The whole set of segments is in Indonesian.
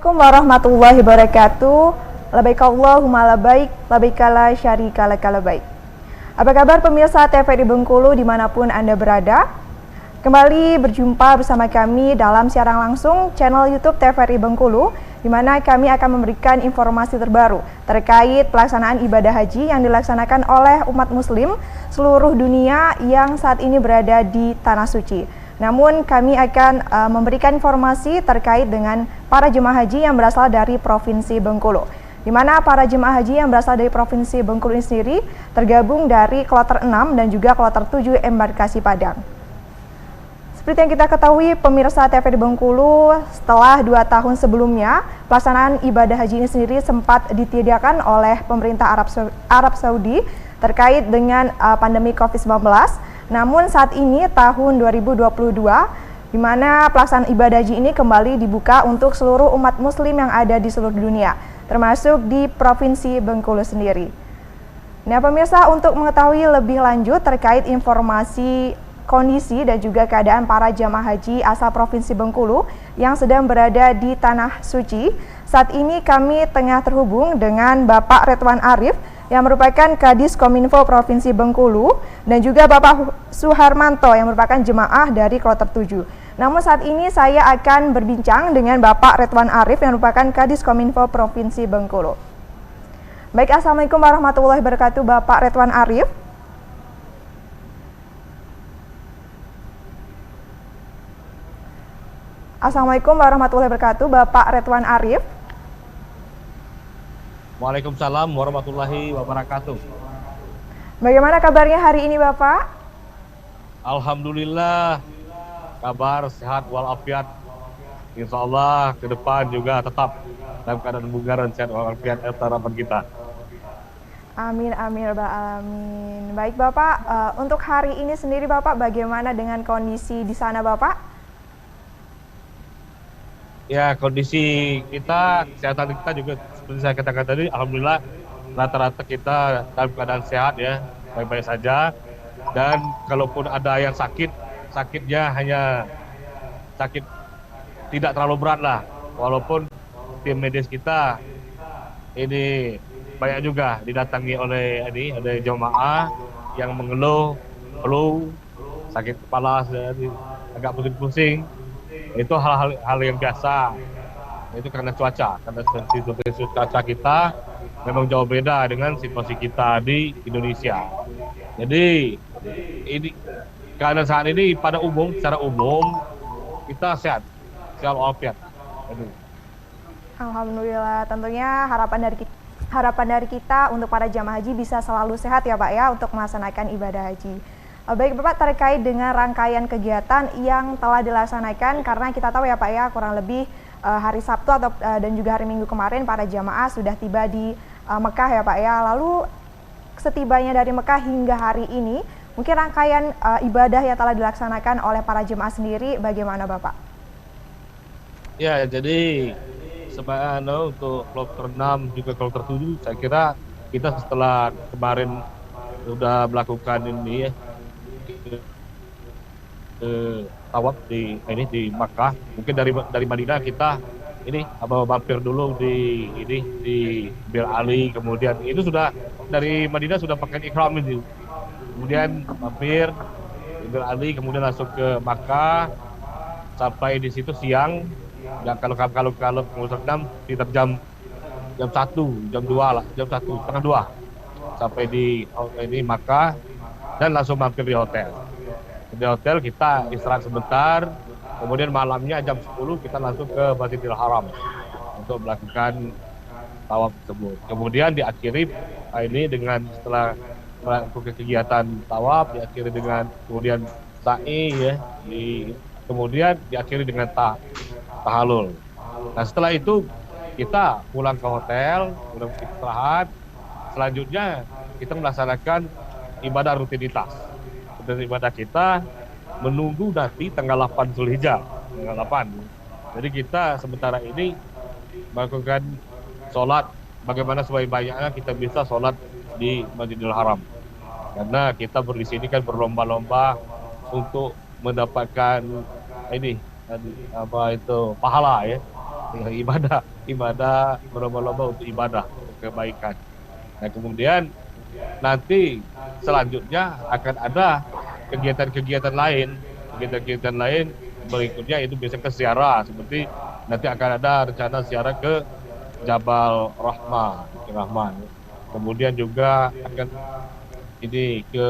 Assalamualaikum warahmatullahi wabarakatuh. Labbaik Allahumma labbaik, labbaik la syarika laka labbaik. Apa kabar pemirsa TVRI Bengkulu dimanapun Anda berada? Kembali berjumpa bersama kami dalam siaran langsung channel YouTube TVRI Bengkulu, di mana kami akan memberikan informasi terbaru terkait pelaksanaan ibadah haji yang dilaksanakan oleh umat muslim seluruh dunia yang saat ini berada di Tanah Suci. Namun kami akan memberikan informasi terkait dengan para jemaah haji yang berasal dari Provinsi Bengkulu, di mana para jemaah haji yang berasal dari Provinsi Bengkulu ini sendiri tergabung dari kloter 6 dan juga kloter 7 embarkasi Padang. Seperti yang kita ketahui pemirsa TVRI Bengkulu, setelah 2 tahun sebelumnya, pelaksanaan ibadah haji ini sendiri sempat ditiadakan oleh pemerintah Arab Saudi terkait dengan pandemi COVID-19. Namun saat ini tahun 2022, di mana pelaksanaan ibadah haji ini kembali dibuka untuk seluruh umat muslim yang ada di seluruh dunia, termasuk di Provinsi Bengkulu sendiri. Nah pemirsa, untuk mengetahui lebih lanjut terkait informasi kondisi dan juga keadaan para jamaah haji asal Provinsi Bengkulu yang sedang berada di Tanah Suci, saat ini kami tengah terhubung dengan Bapak Redwan Arif yang merupakan Kadis Kominfo Provinsi Bengkulu dan juga Bapak Suharmanto yang merupakan jemaah dari kloter 7. Namun saat ini saya akan berbincang dengan Bapak Redwan Arif yang merupakan Kadis Kominfo Provinsi Bengkulu. Baik, Assalamualaikum warahmatullahi wabarakatuh Bapak Redwan Arif. Assalamualaikum warahmatullahi wabarakatuh Bapak Redwan Arif. Waalaikumsalam warahmatullahi wabarakatuh. Bagaimana kabarnya hari ini Bapak? Alhamdulillah, kabar sehat walafiat. Insya Allah ke depan juga tetap dalam keadaan bugar dan sehat walafiat harapan kita. Amin, amin, rabbal alamin. Baik Bapak, untuk hari ini sendiri Bapak bagaimana dengan kondisi di sana Bapak? Ya, kondisi kita, kesehatan kita juga seperti saya katakan tadi, alhamdulillah rata-rata kita dalam keadaan sehat ya, baik-baik saja. Dan kalaupun ada yang sakit, sakitnya hanya sakit tidak terlalu berat lah. Walaupun tim medis kita ini banyak juga didatangi oleh jemaah yang mengeluh, flu, sakit kepala, agak pusing-pusing. Itu hal yang biasa. Itu karena cuaca, karena situasi cuaca kita memang jauh beda dengan situasi kita di Indonesia. Jadi ini karena saat ini secara umum kita sehat walafiat. Alhamdulillah, tentunya harapan dari kita untuk para jamaah haji bisa selalu sehat ya Pak ya untuk melaksanakan ibadah haji. Baik Bapak, terkait dengan rangkaian kegiatan yang telah dilaksanakan, karena kita tahu ya Pak ya kurang lebih hari Sabtu dan juga hari Minggu kemarin para jamaah sudah tiba di Mekah ya Pak ya. Lalu setibanya dari Mekah hingga hari ini, mungkin rangkaian ibadah yang telah dilaksanakan oleh para jemaah sendiri bagaimana Bapak? Ya, jadi sebenarnya untuk kloter 6 juga kloter 7 saya kira kita setelah kemarin sudah melakukan ini ya, tawaf di Makkah, mungkin dari Madinah kita ini mampir dulu di Bir Ali, kemudian itu sudah dari Madinah sudah pakai ihram itu, kemudian mampir di Bir Ali, kemudian langsung ke Makkah, sampai di situ siang. Dan kalau kloter 6 sekitar jam 1, jam 2 lah, jam 1, setengah 2 sampai di Makkah dan langsung mampir di hotel. Di hotel kita istirahat sebentar, kemudian malamnya jam 10 kita langsung ke Masjidil Haram untuk melakukan tawaf tersebut. Kemudian diakhiri dengan setelah melakukan kegiatan tawaf, diakhiri dengan kemudian sa'i ya, kemudian diakhiri dengan tahalul. Nah setelah itu kita pulang ke hotel, pulang istirahat. Selanjutnya kita melaksanakan ibadah rutinitas. Dan ibadah kita menunggu nanti tanggal 8 Zulhijjah, tanggal 8. Jadi kita sementara ini melakukan sholat bagaimana sebaik-baiknya kita bisa sholat di Masjidil Haram. Karena kita di sini kan berlomba-lomba untuk mendapatkan pahala ya, ibadah ibadah, berlomba-lomba untuk ibadah, untuk kebaikan. Nah, kemudian nanti selanjutnya akan ada kegiatan-kegiatan lain berikutnya itu bisa ke ziarah, seperti nanti akan ada rencana ziarah ke Jabal Rahmah, Bukit Rahman. Kemudian juga akan ini ke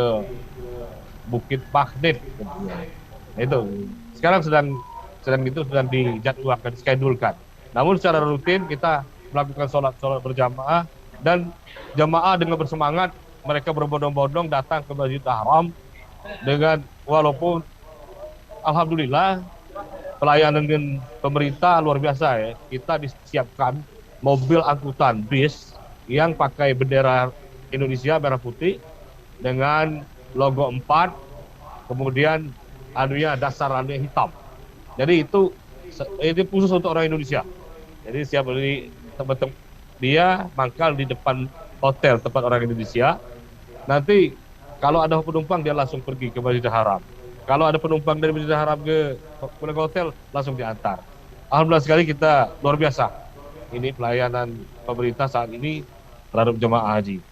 Bukit Baghdad. Nah, itu sekarang sedang dijadwalkan, schedule-kan. Namun secara rutin kita melakukan sholat berjamaah, dan jamaah dengan bersemangat mereka berbondong-bondong datang ke Masjidil Haram dengan, walaupun alhamdulillah pelayanan dengan pemerintah luar biasa ya. Kita disiapkan mobil angkutan bis yang pakai bendera Indonesia merah putih dengan logo 4, kemudian dasar anunya hitam. Jadi itu khusus untuk orang Indonesia. Jadi siap beli tempat dia mangkal di depan hotel tempat orang Indonesia. Nanti kalau ada penumpang dia langsung pergi ke Masjidil Haram. Kalau ada penumpang dari Masjidil Haram ke hotel langsung diantar. Alhamdulillah sekali, kita luar biasa. Ini pelayanan pemerintah saat ini terhadap jemaah haji.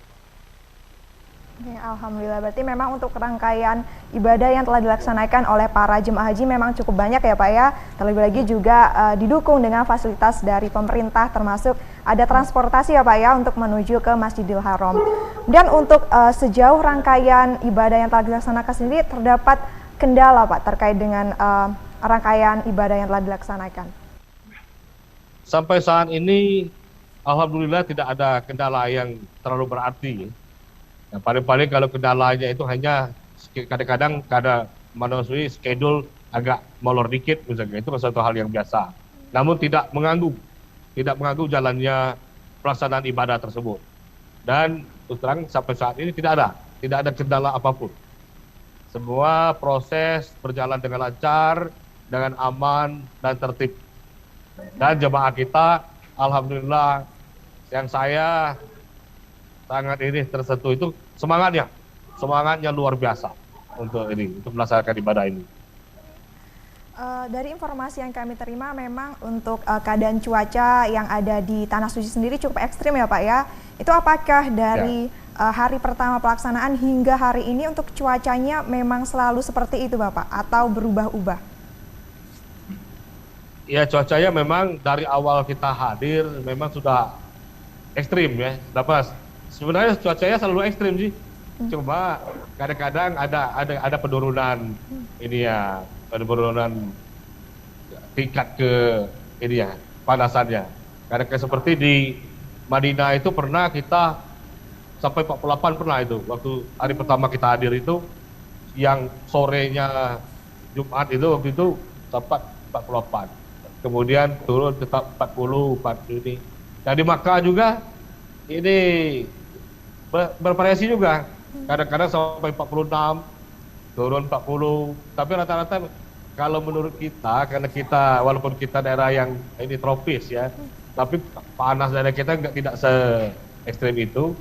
Oke, alhamdulillah, berarti memang untuk rangkaian ibadah yang telah dilaksanakan oleh para jemaah haji memang cukup banyak ya Pak ya. Terlebih lagi juga didukung dengan fasilitas dari pemerintah, termasuk ada transportasi ya Pak ya untuk menuju ke Masjidil Haram. Dan untuk sejauh rangkaian ibadah yang telah dilaksanakan sendiri, terdapat kendala Pak terkait dengan rangkaian ibadah yang telah dilaksanakan? Sampai saat ini alhamdulillah tidak ada kendala yang terlalu berarti. Nah, paling-paling kalau kendalanya itu hanya kadang-kadang manusia schedule agak molor dikit misalnya, itu suatu hal yang biasa. Namun tidak mengganggu jalannya pelaksanaan ibadah tersebut. Dan terus terang sampai saat ini tidak ada kendala apapun. Semua proses berjalan dengan lancar, dengan aman dan tertib. Dan jemaah kita alhamdulillah, yang saya sangat ini tersentuh itu semangatnya luar biasa untuk melaksanakan ibadah ini. Dari informasi yang kami terima, memang untuk keadaan cuaca yang ada di Tanah Suci sendiri cukup ekstrim ya Pak ya. Itu apakah dari hari pertama pelaksanaan hingga hari ini untuk cuacanya memang selalu seperti itu Bapak, atau berubah-ubah? Ya, cuacanya memang dari awal kita hadir memang sudah ekstrim ya. Sebenarnya cuacanya selalu ekstrim sih. Cuma kadang-kadang ada penurunan ada penurunan tingkat panasannya. Kadang-kadang seperti di Madinah itu pernah kita sampai 48 pernah itu. Waktu hari pertama kita hadir itu, yang sorenya Jumat itu waktu itu sempat 48. Kemudian turun tetap 40 ini. Nah, di Makkah juga ini bervariasi juga. Kadang-kadang sampai 46, turun 40. Tapi rata-rata kalau menurut kita, karena kita walaupun kita daerah yang ini tropis ya, tapi panas daerah kita tidak se-ekstrim itu.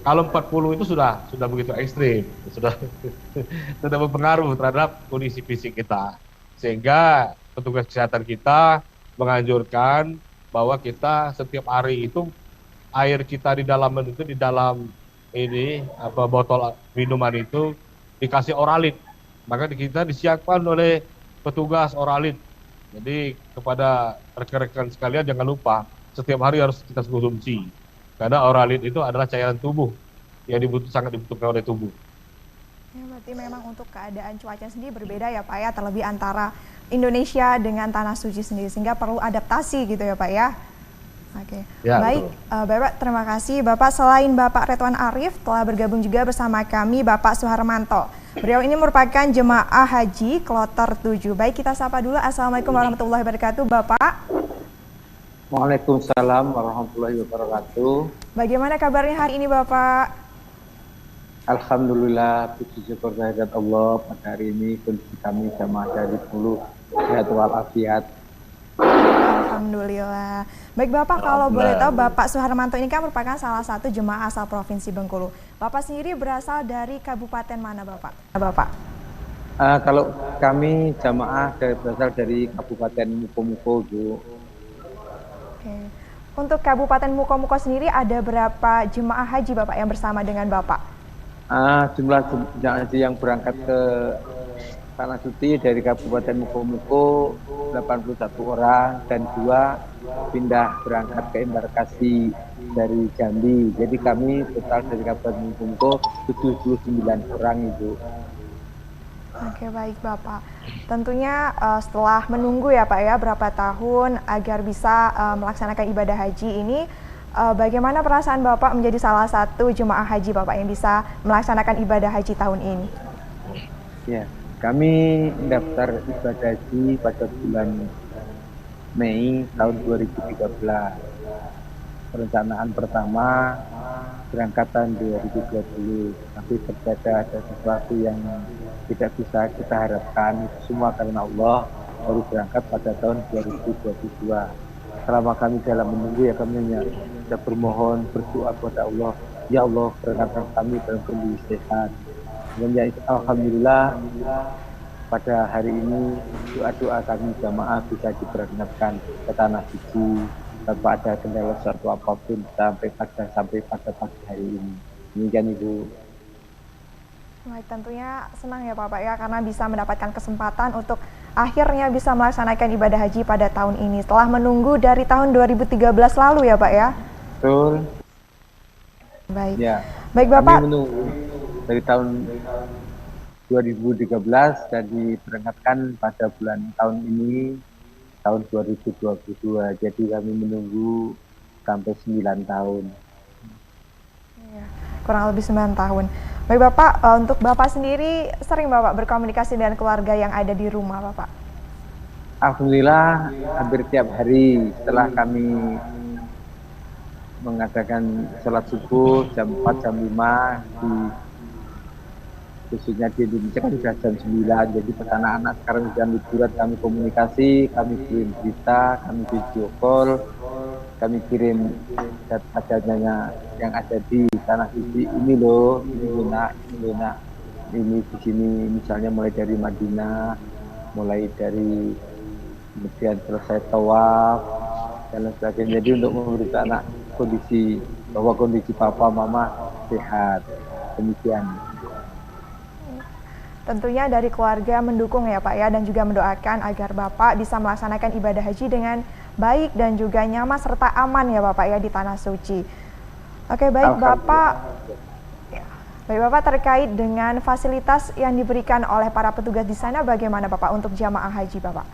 Kalau 40 itu sudah begitu ekstrim, sudah berpengaruh terhadap kondisi fisik kita. Sehingga petugas kesehatan kita menganjurkan bahwa kita setiap hari itu air kita di dalam botol minuman itu dikasih oralit. Maka kita disiapkan oleh petugas oralit. Jadi kepada rekan-rekan sekalian jangan lupa setiap hari harus kita konsumsi. Karena oralit itu adalah cairan tubuh yang sangat dibutuhkan oleh tubuh. Ya, berarti memang untuk keadaan cuaca sendiri berbeda ya Pak ya, terlebih antara Indonesia dengan Tanah Suci sendiri, sehingga perlu adaptasi gitu ya Pak ya. Oke, ya, baik Bapak, terima kasih Bapak. Selain Bapak Retwan Arif, telah bergabung juga bersama kami Bapak Suharmanto. Beliau ini merupakan jemaah haji kloter 7. Baik, kita sapa dulu. Assalamualaikum warahmatullahi wabarakatuh Bapak. Waalaikumsalam warahmatullahi wabarakatuh. Bagaimana kabarnya hari ini Bapak? Alhamdulillah, puji syukur kehadirat Allah, pada hari ini kondisi kami jamaah dari 10 sehat walafiat. Alhamdulillah. Baik Bapak, kalau boleh tahu, Bapak Suharmanto ini kan merupakan salah satu jemaah asal Provinsi Bengkulu. Bapak sendiri berasal dari kabupaten mana Bapak? Kalau kami jamaah berasal dari Kabupaten Mukomuko, Bu. Oke. Untuk Kabupaten Mukomuko sendiri ada berapa jemaah haji Bapak yang bersama dengan Bapak? Jumlah jemaah haji yang berangkat ke Tanah Suci dari Kabupaten Mukomuko 81 orang dan 2 pindah berangkat ke embarkasi dari Jambi. Jadi kami total dari Kabupaten Mukomuko 79 orang Ibu. Oke, baik Bapak. Tentunya setelah menunggu ya Pak ya berapa tahun agar bisa melaksanakan ibadah haji ini, bagaimana perasaan Bapak menjadi salah satu jemaah haji Bapak yang bisa melaksanakan ibadah haji tahun ini? Ya, kami mendaftar ibadah haji pada bulan Mei tahun 2013. Perencanaan pertama berangkat tahun 2020, tapi ternyata ada sesuatu yang tidak bisa kita harapkan. Itu semua karena Allah, baru berangkat pada tahun 2022. Selama kami dalam menunggu ya kami hanya bisa bermohon, berdoa kepada Allah. Ya Allah, berangkatkan kami dalam kondisi sehat. Dan ya, alhamdulillah pada hari ini doa-doa kami jamaah bisa diberangkatkan ke Tanah Suci tanpa ada kendala suatu apapun sampai pada pagi hari ini. Demikian Ibu. Baik, tentunya senang ya Bapak ya karena bisa mendapatkan kesempatan untuk akhirnya bisa melaksanakan ibadah haji pada tahun ini setelah menunggu dari tahun 2013 lalu ya Pak ya. Betul. Baik. Ya. Baik Bapak. Kami menunggu dari tahun 2013 dan diberangkatkan pada bulan tahun ini tahun 2022. Jadi kami menunggu sampai 9 tahun. Ya, kurang lebih 9 tahun. Baik Bapak, untuk Bapak sendiri sering Bapak berkomunikasi dengan keluarga yang ada di rumah Bapak? Alhamdulillah hampir tiap hari setelah kami mengadakan sholat subuh jam 4, jam 5 khususnya di Indonesia kan sudah jam 9, jadi anak-anak sekarang sudah liburan, kami komunikasi, kami kirim berita, kami video call, kami kirim data-datanya yang ada di Tanah Suci. Ini loh, ini di sini misalnya mulai dari Madinah, mulai dari kemudian selesai tawaf dan lain sebagainya. Jadi untuk memberitahu anak kondisi bahwa kondisi papa mama sehat, demikian. Tentunya dari keluarga mendukung ya Pak ya dan juga mendoakan agar Bapak bisa melaksanakan ibadah haji dengan baik dan juga nyaman serta aman ya Bapak ya di Tanah Suci. Oke, baik Bapak. Ya. Baik Bapak, terkait dengan fasilitas yang diberikan oleh para petugas di sana bagaimana Bapak untuk jamaah haji Bapak?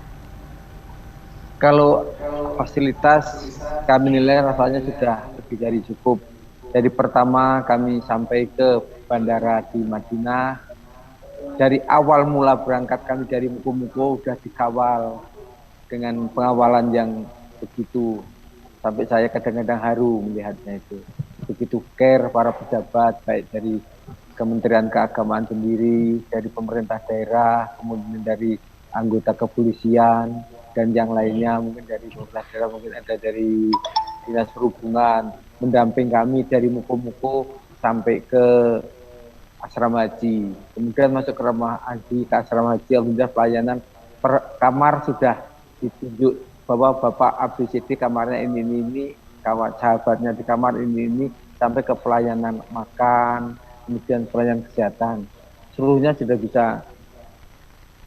Kalau fasilitas kami nilai rasanya sudah lebih dari cukup. Jadi pertama kami sampai ke bandara di Madinah. Dari awal mula berangkat kami dari Mukomuko sudah dikawal dengan pengawalan yang begitu sampai saya kadang-kadang haru melihatnya itu. Begitu care para pejabat baik dari Kementerian Keagamaan sendiri, dari pemerintah daerah, kemudian dari anggota kepolisian dan yang lainnya, mungkin dari pemerintah daerah, mungkin ada dari Dinas Perhubungan, mendamping kami dari Mukomuko sampai ke asrama haji. Kemudian masuk ke rumah haji, ke asrama haji, alhamdulillah pelayanan per kamar sudah ditunjuk bahwa Bapak ABCD kamarnya ini, kawan sahabatnya di kamar ini, sampai ke pelayanan makan, kemudian pelayanan kesehatan. Seluruhnya sudah bisa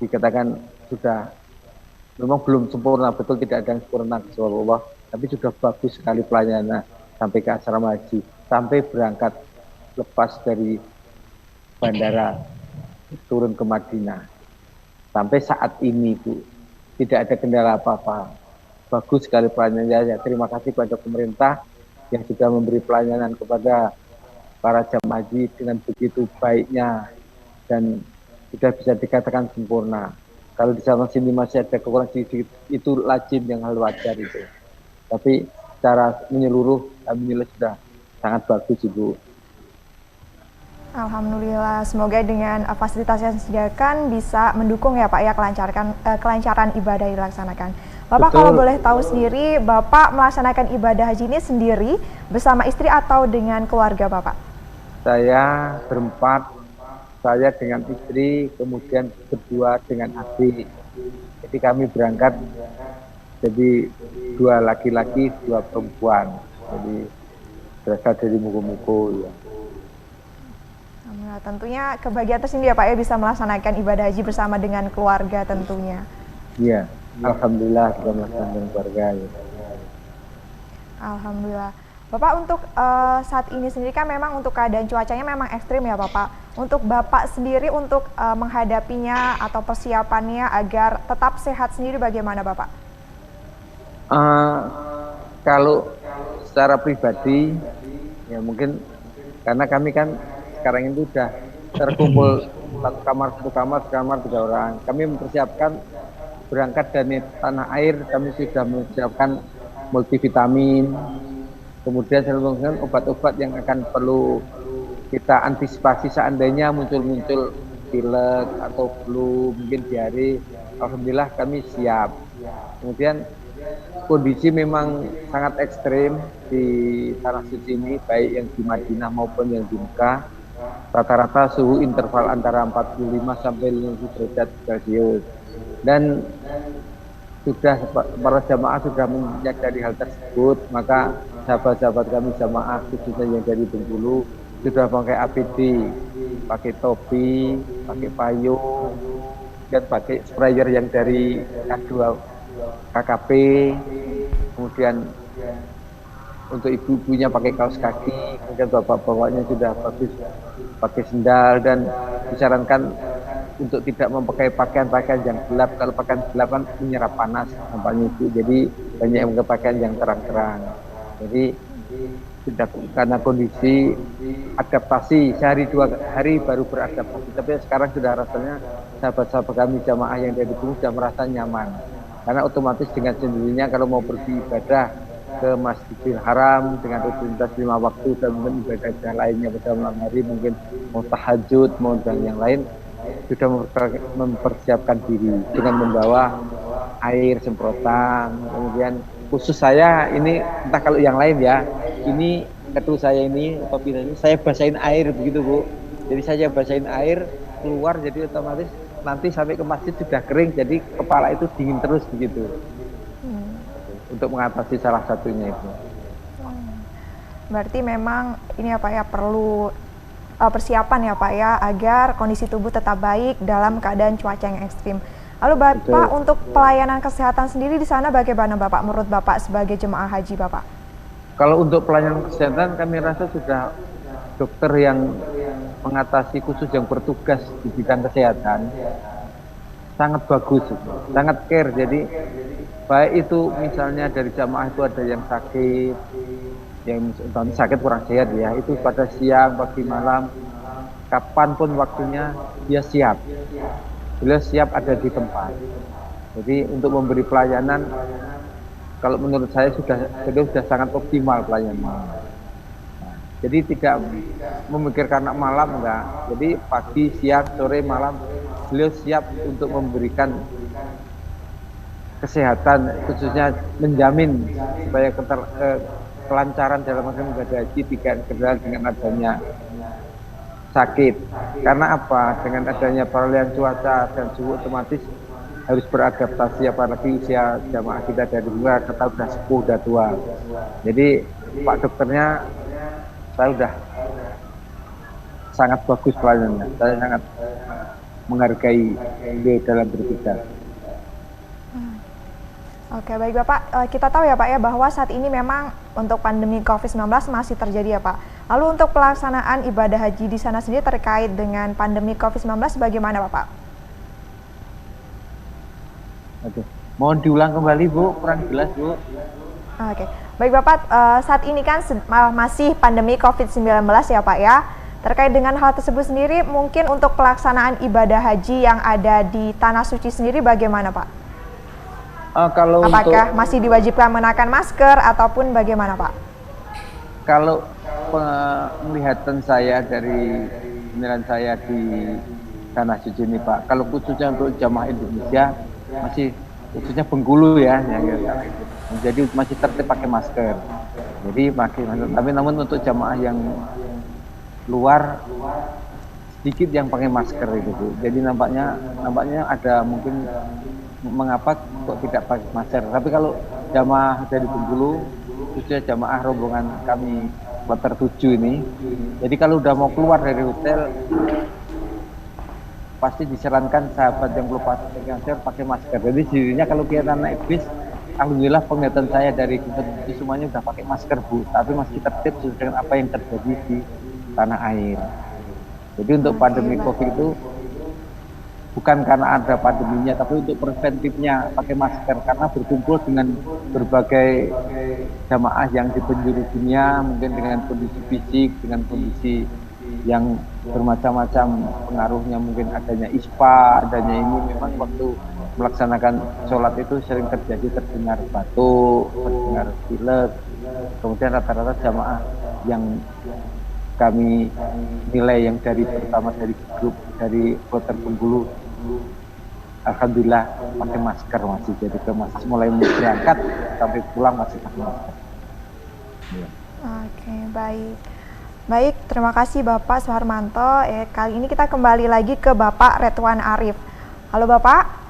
dikatakan sudah, memang belum sempurna, betul tidak ada yang sempurna kecuali Allah, tapi sudah bagus sekali pelayanan sampai ke asrama haji, sampai berangkat lepas dari bandara turun ke Madinah. Sampai saat ini Bu, tidak ada kendala apa-apa. Bagus sekali pelayanannya. Terima kasih kepada pemerintah yang sudah memberi pelayanan kepada para jamaah haji dengan begitu baiknya dan sudah bisa dikatakan sempurna. Kalau di sana sini masih ada kekurangan sedikit, itu lazim yang hal wajar itu. Tapi secara menyeluruh kami nilai sudah sangat bagus Ibu. Alhamdulillah, semoga dengan fasilitas yang disediakan bisa mendukung ya Pak ya kelancaran ibadah yang dilaksanakan. Bapak Betul. Kalau boleh tahu sendiri, Bapak melaksanakan ibadah haji ini sendiri bersama istri atau dengan keluarga Bapak? Saya berempat, saya dengan istri, kemudian berdua dengan adik. Jadi kami berangkat Jadi 2 laki-laki, 2 perempuan. Jadi berasal dari Muko-Muko ya. Alhamdulillah, tentunya kebahagiaan tersendiri ya Pak ya bisa melaksanakan ibadah haji bersama dengan keluarga tentunya. Iya, alhamdulillah sudah melaksanakan dengan keluarga ya. Alhamdulillah. Bapak untuk saat ini sendiri kan memang untuk keadaan cuacanya memang ekstrim ya Bapak. Untuk Bapak sendiri untuk menghadapinya atau persiapannya agar tetap sehat sendiri bagaimana Bapak? Kalau secara pribadi ya mungkin karena kami kan sekarang itu sudah terkumpul satu kamar 3 orang. Kami mempersiapkan berangkat dari tanah air, kami sudah mempersiapkan multivitamin, kemudian dengan obat-obat yang akan perlu kita antisipasi seandainya muncul pilek atau flu, mungkin diare. Alhamdulillah kami siap. Kemudian kondisi memang sangat ekstrim di tanah suci ini, baik yang di Madinah maupun yang di Mekah. Rata-rata suhu interval antara 45 sampai 50 derajat Celcius. Dan sudah para jamaah sudah menyadari hal tersebut, maka sahabat-sahabat kami jamaah khususnya yang dari Bengkulu sudah pakai APD, pakai topi, pakai payung, dan pakai sprayer yang dari K2 KKP, kemudian untuk ibu-ibunya pakai kaos kaki, kemudian bapak-bapaknya sudah bagus pakai sendal, dan disarankan untuk tidak memakai pakaian-pakaian yang gelap. Kalau pakaian gelap kan menyerap panas nampaknya itu, jadi banyak yang memakai pakaian yang terang-terang. Jadi sudah karena kondisi adaptasi sehari 2 hari baru beradaptasi, tapi sekarang sudah rasanya sahabat-sahabat kami jamaah yang dari Bengkulu sudah merasa nyaman, karena otomatis dengan sendirinya kalau mau pergi ibadah ke Masjidil Haram dengan rutinitas 5 waktu dan mungkin ibadah lainnya pada malam hari, mungkin mau tahajud mau dan yang lain, sudah mempersiapkan diri dengan membawa air semprotan. Kemudian khusus saya ini, entah kalau yang lain ya, ini ketu saya ini apabila ini saya basahin air begitu Bu, jadi saya basahin air keluar, jadi otomatis nanti sampai ke masjid sudah kering, jadi kepala itu dingin terus begitu. Untuk mengatasi salah satunya itu. Berarti memang ini ya Pak ya perlu persiapan ya Pak ya agar kondisi tubuh tetap baik dalam keadaan cuaca yang ekstrim. Lalu Bapak Betul. Untuk pelayanan kesehatan sendiri di sana bagaimana Bapak menurut Bapak sebagai jemaah haji Bapak? Kalau untuk pelayanan kesehatan kami rasa sudah dokter yang mengatasi khusus yang bertugas di bidang kesehatan sangat bagus, sangat care. Jadi baik itu misalnya dari jamaah itu ada yang sakit, yang sakit kurang sehat ya, itu pada siang, pagi, malam, kapanpun waktunya dia siap. Beliau siap ada di tempat. Jadi untuk memberi pelayanan, kalau menurut saya beliau sudah sangat optimal pelayanan. Jadi tidak memikirkan malam enggak. Jadi pagi, siang, sore, malam beliau siap untuk memberikan kesehatan, khususnya menjamin supaya kelancaran dalam ibadah haji tidak kendala dengan adanya sakit. Karena apa? Dengan adanya peralihan cuaca dan suhu otomatis harus beradaptasi, apalagi usia jamaah kita dari luar, kita sudah sepuh, sudah tua. Jadi Pak dokternya saya sudah sangat bagus pelayanannya. Saya sangat menghargai beliau dalam bertugas. Oke, baik Bapak, kita tahu ya Pak ya bahwa saat ini memang untuk pandemi COVID-19 masih terjadi ya Pak. Lalu untuk pelaksanaan ibadah haji di sana sendiri terkait dengan pandemi COVID-19 bagaimana Bapak? Oke, mohon diulang kembali Bu, kurang jelas Bu. Oke, baik Bapak, saat ini kan masih pandemi COVID-19 ya Pak ya. Terkait dengan hal tersebut sendiri, mungkin untuk pelaksanaan ibadah haji yang ada di Tanah Suci sendiri bagaimana Pak? Apakah masih diwajibkan mengenakan masker ataupun bagaimana Pak? Kalau penglihatan saya dari penilaian saya di Tanah Suci ini Pak, kalau khususnya untuk jamaah Indonesia masih khususnya Bengkulu ya, jadi masih tertib pakai masker. Jadi pakai masker. Tapi namun untuk jamaah yang luar sedikit yang pakai masker itu Bu. Jadi nampaknya ada mungkin mengapa kok tidak pakai masker. Tapi kalau jamaah dari Bengkulu, khususnya jamaah rombongan kami kloter 7 ini, jadi kalau udah mau keluar dari hotel, pasti disarankan sahabat yang belum pakai masker. Jadi jadinya kalau kita naik bis, alhamdulillah penglihatan saya dari itu semuanya udah pakai masker, Bu. Tapi masih tertib sesuai dengan apa yang terjadi di tanah air. Jadi untuk pandemi COVID itu bukan karena ada pandeminya, tapi untuk preventifnya pakai masker, karena berkumpul dengan berbagai jamaah yang di penjuru dunia, mungkin dengan kondisi fisik, dengan kondisi yang bermacam-macam pengaruhnya, mungkin adanya ispa, adanya ini, memang waktu melaksanakan sholat itu sering terdengar batuk, terdengar pilek. Kemudian rata-rata jamaah yang kami nilai yang terutama dari grup dari kloter Bengkulu, alhamdulillah pakai masker masih, jadi masih mulai berangkat sampai pulang masih pakai masker. Ya. Oke, baik. Baik, terima kasih Bapak Suharmanto. Kali ini kita kembali lagi ke Bapak Retwan Arif. Halo Bapak.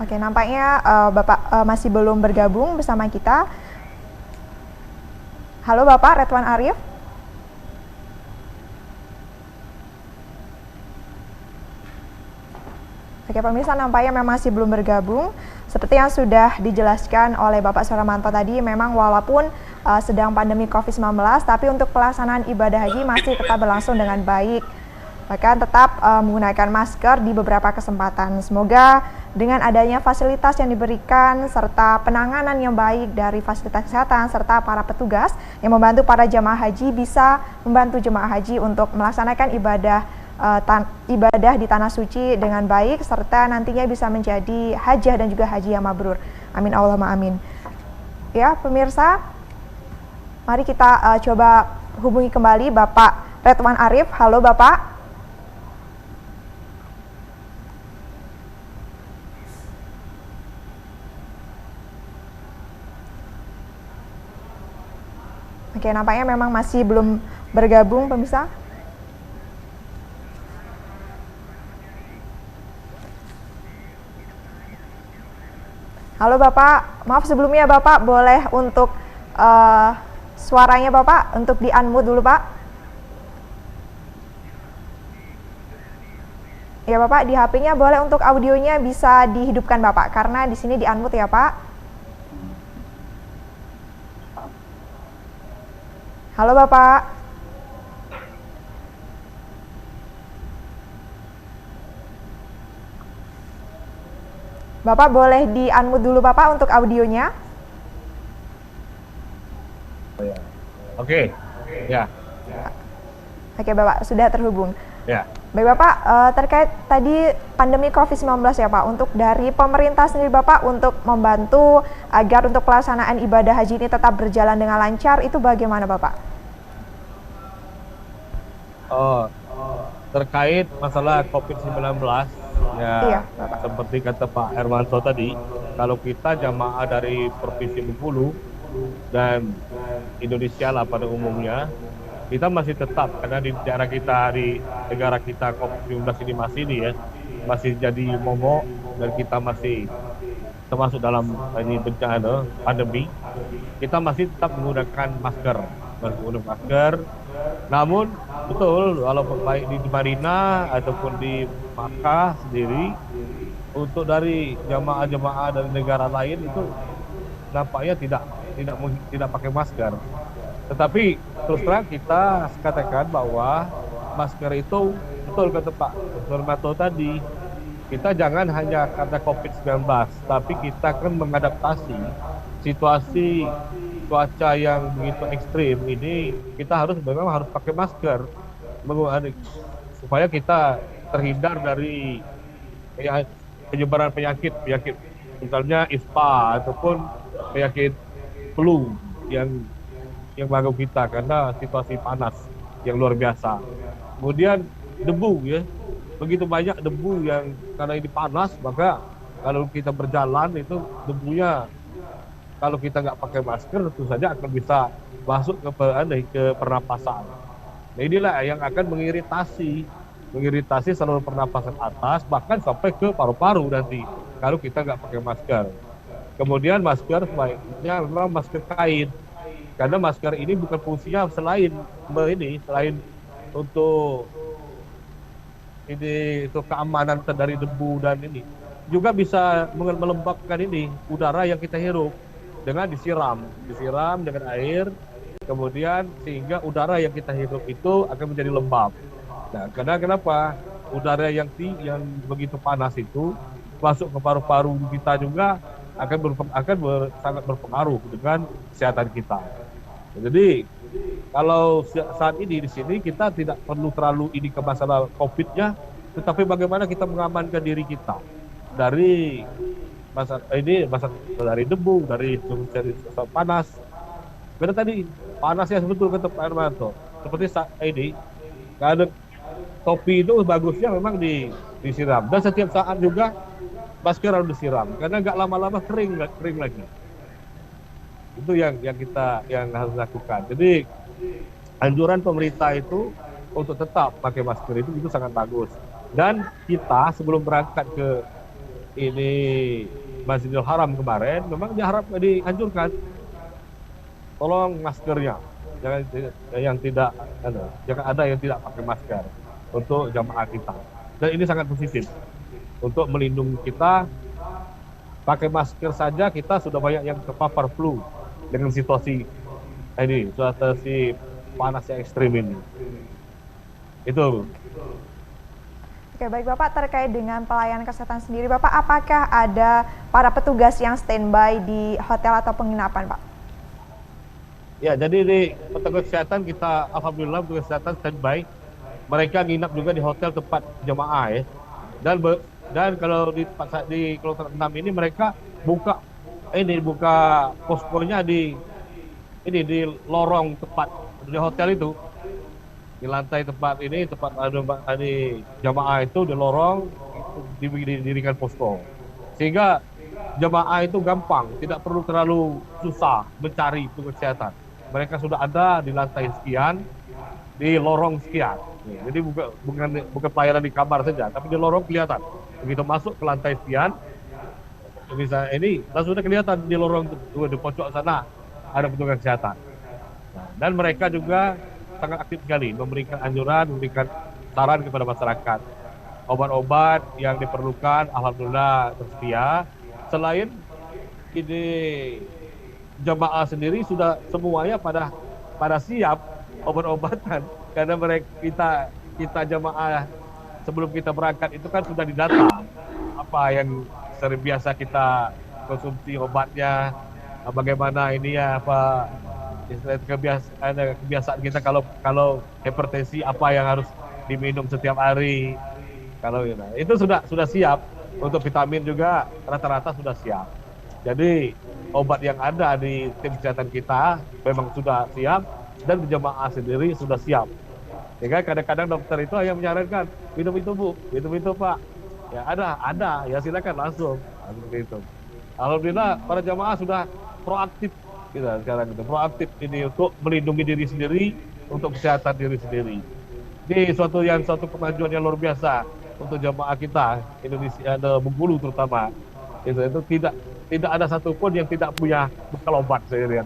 Oke, nampaknya Bapak masih belum bergabung bersama kita. Halo Bapak Retwan Arif. Oke pemirsa, nampaknya memang masih belum bergabung. Seperti yang sudah dijelaskan oleh Bapak Suharmanto tadi, memang walaupun sedang pandemi COVID-19, tapi untuk pelaksanaan ibadah haji masih tetap berlangsung dengan baik. Bahkan tetap menggunakan masker di beberapa kesempatan. Semoga dengan adanya fasilitas yang diberikan, serta penanganan yang baik dari fasilitas kesehatan, serta para petugas yang membantu para jemaah haji, bisa membantu jemaah haji untuk melaksanakan ibadah di tanah suci dengan baik, serta nantinya bisa menjadi hajah dan juga haji yang mabrur. Amin Allahumma amin. Ya pemirsa, mari kita coba hubungi kembali Bapak Retwan Arif. Halo Bapak. Oke, nampaknya memang masih belum bergabung pemirsa. Halo Bapak, maaf sebelumnya Bapak boleh untuk suaranya Bapak untuk di-unmute dulu Pak. Ya Bapak, di HP-nya boleh untuk audionya bisa dihidupkan Bapak, karena di sini di-unmute ya Pak. Halo Bapak. Bapak boleh di-unmute dulu Bapak untuk audionya. Oke, ya. Oke Bapak, sudah terhubung. Ya. Baik Bapak, terkait tadi pandemi COVID-19 ya Pak, untuk dari pemerintah sendiri Bapak untuk membantu agar untuk pelaksanaan ibadah haji ini tetap berjalan dengan lancar, itu bagaimana Bapak? Terkait masalah COVID-19, ya Iya, seperti kata Pak Hermanto tadi, kalau kita jamaah dari Provinsi Bengkulu dan Indonesia lah pada umumnya, kita masih tetap, karena di negara kita COVID-19 ini masih jadi momok, dan kita masih termasuk dalam ini bencana pandemi, kita masih tetap menggunakan masker. Namun betul, walaupun baik di Madinah ataupun di Makkah sendiri, untuk dari jamaah-jamaah dari negara lain itu nampaknya tidak pakai masker. Tetapi terus terang kita katakan bahwa masker itu, betul kata Pak Suharmanto tadi, kita jangan hanya karena COVID-19, tapi kita kan mengadaptasi situasi cuaca yang begitu ekstrim ini. Kita memang harus pakai masker supaya kita terhindar dari penyebaran penyakit misalnya ispa ataupun penyakit flu yang mengganggu kita karena situasi panas yang luar biasa. Kemudian debu, ya, begitu banyak debu yang karena ini panas, maka kalau kita berjalan itu debunya kalau kita nggak pakai masker tentu saja akan bisa masuk ke pernapasan. Nah inilah yang akan mengiritasi saluran pernapasan atas bahkan sampai ke paru-paru nanti kalau kita nggak pakai masker. Kemudian masker sebaiknya memang masker kain karena masker ini bukan fungsinya selain untuk ini untuk keamanan dari debu dan ini juga bisa melembabkan ini udara yang kita hirup dengan disiram dengan air, kemudian sehingga udara yang kita hirup itu akan menjadi lembab. Nah, karena kenapa udara yang begitu panas itu masuk ke paru-paru kita juga sangat berpengaruh dengan kesehatan kita. Jadi kalau saat ini di sini kita tidak perlu terlalu ini ke masalah COVID-nya, tetapi bagaimana kita mengamankan diri kita dari dari debu, dari panas. Karena tadi panasnya betul kata Pak Hermanto. Seperti saat ini, kalau topi itu bagusnya memang disiram. Dan setiap saat juga masker harus disiram, karena nggak lama-lama kering lagi. Itu yang harus lakukan. Jadi anjuran pemerintah itu untuk tetap pakai masker itu sangat bagus. Dan kita sebelum berangkat ke ini Masjidil Haram kemarin memang dianjurkan tolong maskernya jangan ada yang tidak pakai masker untuk jamaah kita. Dan ini sangat positif untuk melindungi kita. Pakai masker saja kita sudah banyak yang terpapar flu dengan situasi panas yang ekstrim ini. Itu. Oke, baik Bapak, terkait dengan pelayanan kesehatan sendiri, Bapak, apakah ada para petugas yang standby di hotel atau penginapan, Pak? Ya, jadi di petugas kesehatan kita, alhamdulillah petugas kesehatan standby. Mereka nginap juga di hotel tempat jemaah ya. Dan kalau di Kloter 6 ini mereka buka poskonya di lorong tempat di hotel itu, di lantai tempat jamaah itu di lorong itu didirikan posko sehingga jamaah itu gampang, tidak perlu terlalu susah mencari petugas kesehatan. Mereka sudah ada di lantai sekian, di lorong sekian. Jadi bukan pelayanan di kamar saja, tapi di lorong kelihatan. Begitu masuk ke lantai sekian, bisa langsung sudah kelihatan di lorong di pojok sana ada petugas kesehatan. Nah, dan mereka juga sangat aktif sekali memberikan anjuran, memberikan saran kepada masyarakat. Obat-obat yang diperlukan alhamdulillah tersedia. Selain ini jemaah sendiri sudah semuanya pada siap obat-obatan karena kita jemaah sebelum kita berangkat itu kan sudah didata apa yang sering biasa kita konsumsi obatnya, bagaimana kebiasaan kita kalau hipertensi apa yang harus diminum setiap hari. Kalau itu sudah siap. Untuk vitamin juga rata-rata sudah siap. Jadi obat yang ada di tim kesehatan kita memang sudah siap dan jemaah sendiri sudah siap. Sehingga kadang-kadang dokter itu hanya menyarankan minum itu Bu, minum itu Pak. Ya ada, ya silakan langsung. Seperti itu. Alhamdulillah para jemaah sudah proaktif kita sekarang itu proaktif ini untuk melindungi diri sendiri, untuk kesehatan diri sendiri. Ini suatu kemajuan yang luar biasa untuk jemaah kita Indonesia, Bengkulu terutama. Itu tidak ada satupun yang tidak punya bekal obat, saya lihat.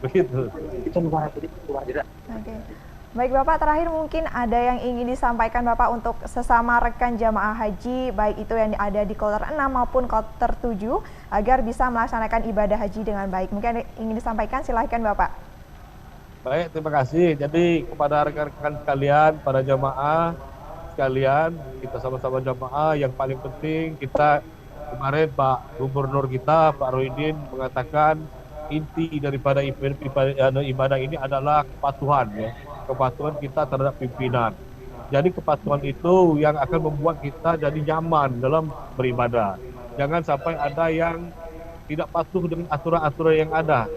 Begitu. Oke. Baik Bapak, terakhir mungkin ada yang ingin disampaikan Bapak untuk sesama rekan jamaah haji, baik itu yang ada di Kloter 6 maupun Kloter 7, agar bisa melaksanakan ibadah haji dengan baik. Mungkin ada yang ingin disampaikan, silahkan Bapak. Baik, terima kasih. Jadi kepada rekan-rekan sekalian, para jamaah sekalian, kita sama-sama jamaah, yang paling penting kita kemarin Pak Gubernur kita, Pak Rohidin, mengatakan inti daripada ibadah ini adalah kepatuhan ya. Kepatuhan kita terhadap pimpinan. Jadi kepatuhan itu yang akan membuat kita jadi nyaman dalam beribadah. Jangan sampai ada yang tidak patuh dengan aturan-aturan yang ada.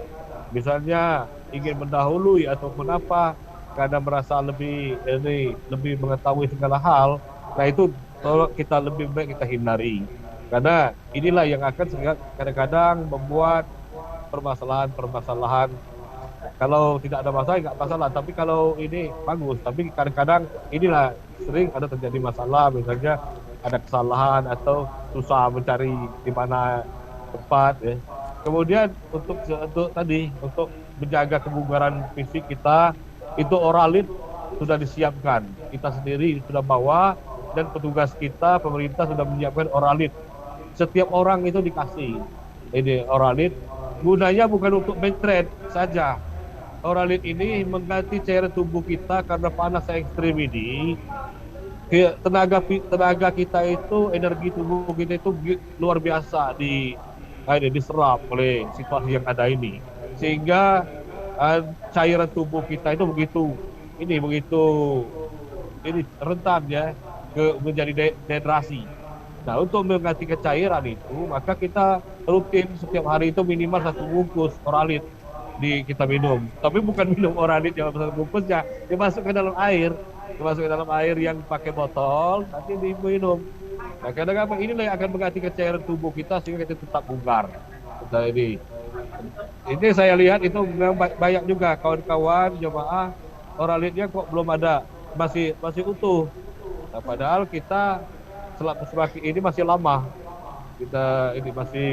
Misalnya ingin mendahului ataupun apa karena merasa lebih mengetahui segala hal. Nah itu kita lebih baik kita hindari. Karena inilah yang akan kadang-kadang membuat permasalahan. Kalau tidak ada masalah nggak masalah, tapi kalau ini bagus. Tapi kadang-kadang inilah sering ada terjadi masalah, misalnya ada kesalahan atau susah mencari di mana tempat ya. Kemudian untuk tadi untuk menjaga kebugaran fisik kita itu Oralit sudah disiapkan. Kita sendiri sudah bawa dan petugas kita pemerintah sudah menyiapkan Oralit. Setiap orang itu dikasih ini Oralit. Gunanya bukan untuk maintenance saja. Oralit ini mengganti cairan tubuh kita karena panas ekstrim ini. Tenaga kita itu, energi tubuh kita itu luar biasa diserap oleh situasi yang ada ini, sehingga cairan tubuh kita itu begitu ini rentan ya menjadi dehidrasi. Nah, untuk mengganti cairan itu maka kita rutin setiap hari itu minimal 1 bungkus Oralit kita minum. Tapi bukan minum Oralit yang 1 bungkusnya, dimasuk ke dalam air, yang pakai botol, nanti diminum. Nah, kadang-kadang inilah yang akan mengganti cairan tubuh kita sehingga kita tetap bugar. Nah, ini saya lihat itu memang banyak juga kawan-kawan jemaah Oralitnya kok belum ada, masih utuh. Nah, padahal kita semakin ini masih lama, kita ini masih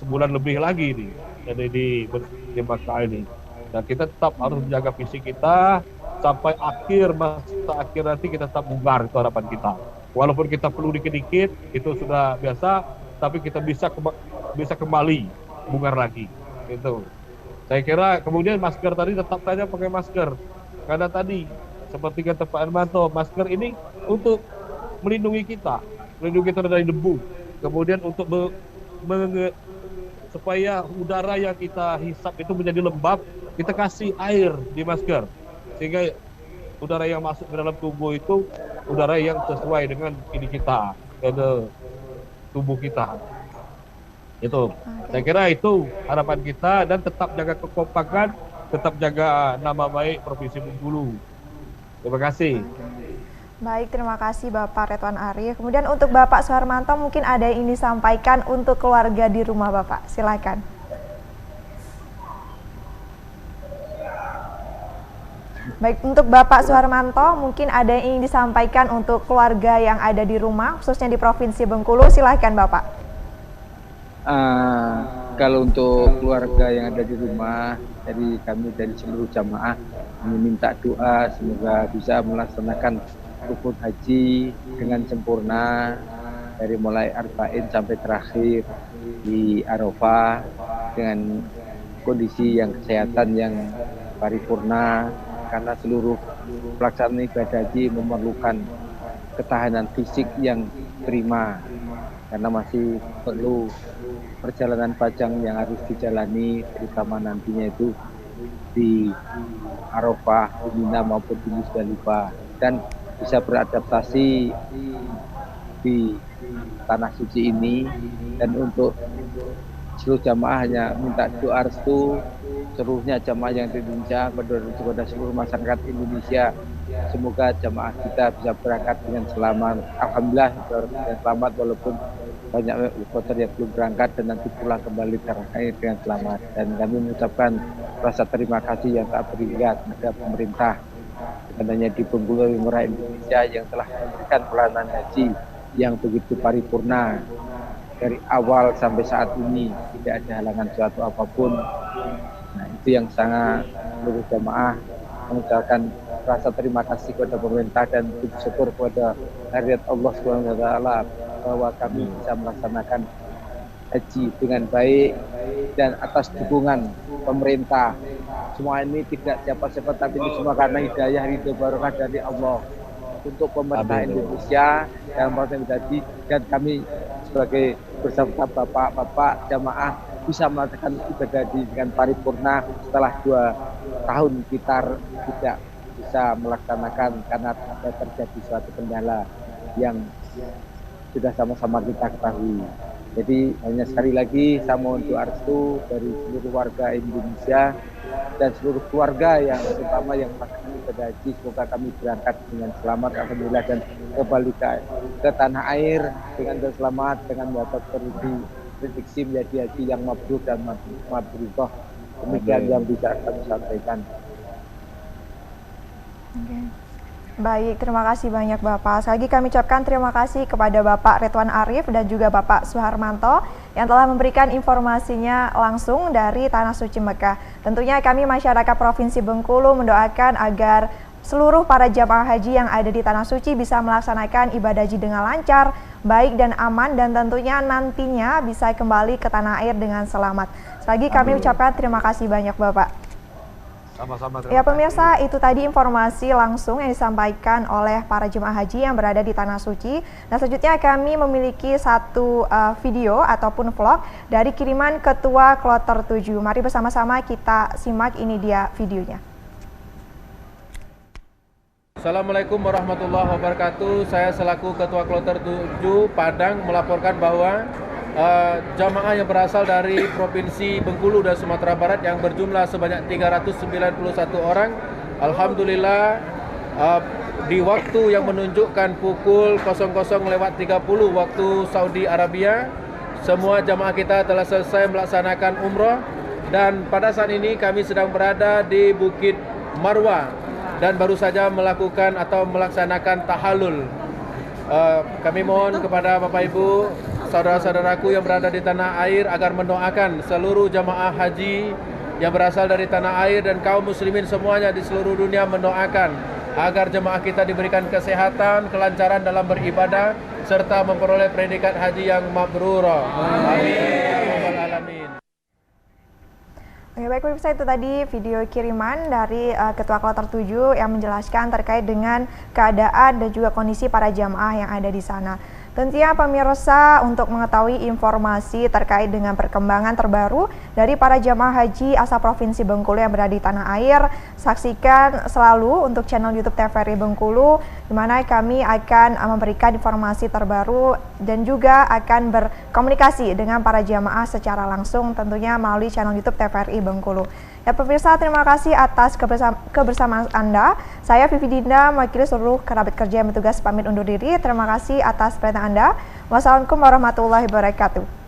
sebulan lebih lagi nih jadi di Makkah ini. Dan kita tetap harus menjaga fisik kita sampai masa akhir nanti kita tetap bugar, itu harapan kita. Walaupun kita perlu dikit-dikit itu sudah biasa, tapi kita bisa kembali bugar lagi. Itu. Saya kira kemudian masker tadi tetap saja pakai masker. Karena tadi seperti kata Pak Hermanto, masker ini untuk melindungi kita dari debu. Kemudian untuk supaya udara yang kita hisap itu menjadi lembab, kita kasih air di masker sehingga udara yang masuk ke dalam tubuh itu udara yang sesuai dengan ini kita, tubuh kita. Itu. Saya kira itu harapan kita, dan tetap jaga kekompakan, tetap jaga nama baik Provinsi Bengkulu. Terima kasih. Baik, terima kasih Bapak Retwan Arief. Kemudian untuk Bapak Suharmanto mungkin ada yang ingin disampaikan untuk keluarga di rumah Bapak. Silakan. Baik, untuk Bapak Suharmanto mungkin ada yang ingin disampaikan untuk keluarga yang ada di rumah, khususnya di Provinsi Bengkulu. Silakan Bapak. Kalau untuk keluarga yang ada di rumah, kami dari seluruh jamaah meminta doa semoga bisa melaksanakan rukun haji dengan sempurna dari mulai Arba'in sampai terakhir di Arafah dengan kondisi yang kesehatan yang paripurna, karena seluruh pelaksanaan ibadah haji memerlukan ketahanan fisik yang prima karena masih perlu perjalanan panjang yang harus dijalani, terutama nantinya itu di Arafah, di Mina maupun di Musdalifah, dan bisa beradaptasi di tanah suci ini. Dan untuk seluruh jamaah hanya minta doa restu seluruhnya jamaah yang di Indonesia kepada seluruh masyarakat Indonesia, semoga jamaah kita bisa berangkat dengan selamat. Alhamdulillah dengan selamat, walaupun banyak kloter yang belum berangkat dan nanti pulang kembali terakhir dengan selamat. Dan kami mengucapkan rasa terima kasih yang tak berhingga kepada pemerintah, adanya di Bengkulu Umrah Indonesia yang telah memberikan pelayanan haji yang begitu paripurna dari awal sampai saat ini, tidak ada halangan suatu apapun. Nah, itu yang sangat seluruh jamaah mengucapkan rasa terima kasih kepada pemerintah dan bersyukur kepada hadirat Allah Subhanahu wa taala bahwa kami bisa melaksanakan haji dengan baik dan atas dukungan pemerintah. Semua ini tidak siapa-siapa, tapi ini semua karena hidayah ridho barokah dari Allah untuk pemerintah Indonesia dalam proses haji, dan kami sebagai bersama bapak-bapak jamaah bisa melaksanakan ibadah haji dengan paripurna setelah 2 tahun kita tidak bisa melaksanakan karena terjadi suatu kendala yang sudah sama-sama kita ketahui. Jadi hanya sekali lagi saya mohon doa restu dari seluruh warga Indonesia dan seluruh keluarga yang terutama yang melaksanakan ibadah haji, semoga kami berangkat dengan selamat alhamdulillah dan kembali ke tanah air dengan selamat, dengan mendapat rezeki prediksi menjadi haji yang mabrur dan mabrurah. Demikian yang bisa kami sampaikan. Oke. Baik, terima kasih banyak Bapak. Sekali lagi kami ucapkan terima kasih kepada Bapak Ridwan Arif dan juga Bapak Suharmanto yang telah memberikan informasinya langsung dari Tanah Suci Mekah. Tentunya kami masyarakat Provinsi Bengkulu mendoakan agar seluruh para jamaah haji yang ada di Tanah Suci bisa melaksanakan ibadah haji dengan lancar, baik dan aman, dan tentunya nantinya bisa kembali ke tanah air dengan selamat. Sekali lagi kami ucapkan terima kasih banyak Bapak. Sama-sama. Ya pemirsa, itu tadi informasi langsung yang disampaikan oleh para jemaah haji yang berada di Tanah Suci. Nah selanjutnya kami memiliki satu video ataupun vlog dari kiriman Ketua Kloter 7. Mari bersama-sama kita simak, ini dia videonya. Assalamualaikum warahmatullahi wabarakatuh. Saya selaku Ketua Kloter 7 Padang melaporkan bahwa jamaah yang berasal dari Provinsi Bengkulu dan Sumatera Barat yang berjumlah sebanyak 391 orang, alhamdulillah di waktu yang menunjukkan pukul 00.30 waktu Saudi Arabia, semua jamaah kita telah selesai melaksanakan umrah, dan pada saat ini kami sedang berada di Bukit Marwah dan baru saja melakukan atau melaksanakan tahallul. Kami mohon kepada Bapak Ibu, saudara-saudaraku yang berada di tanah air agar mendoakan seluruh jamaah haji yang berasal dari tanah air dan kaum muslimin semuanya di seluruh dunia, mendoakan agar jemaah kita diberikan kesehatan, kelancaran dalam beribadah serta memperoleh predikat haji yang mabrur. Amin. Alamin. Oke, baik pemirsa, itu tadi video kiriman dari Ketua Kloter 7 yang menjelaskan terkait dengan keadaan dan juga kondisi para jamaah yang ada di sana. Tentunya pemirsa, untuk mengetahui informasi terkait dengan perkembangan terbaru dari para jamaah haji asal Provinsi Bengkulu yang berada di tanah air, saksikan selalu untuk channel YouTube TVRI Bengkulu, di mana kami akan memberikan informasi terbaru dan juga akan berkomunikasi dengan para jamaah secara langsung tentunya melalui channel YouTube TVRI Bengkulu. Ya pemirsa, terima kasih atas kebersamaan Anda. Saya Vivi Dinda, mewakili seluruh kerabat kerja yang bertugas pamit undur diri. Terima kasih atas perhatian Anda. Wassalamualaikum warahmatullahi wabarakatuh.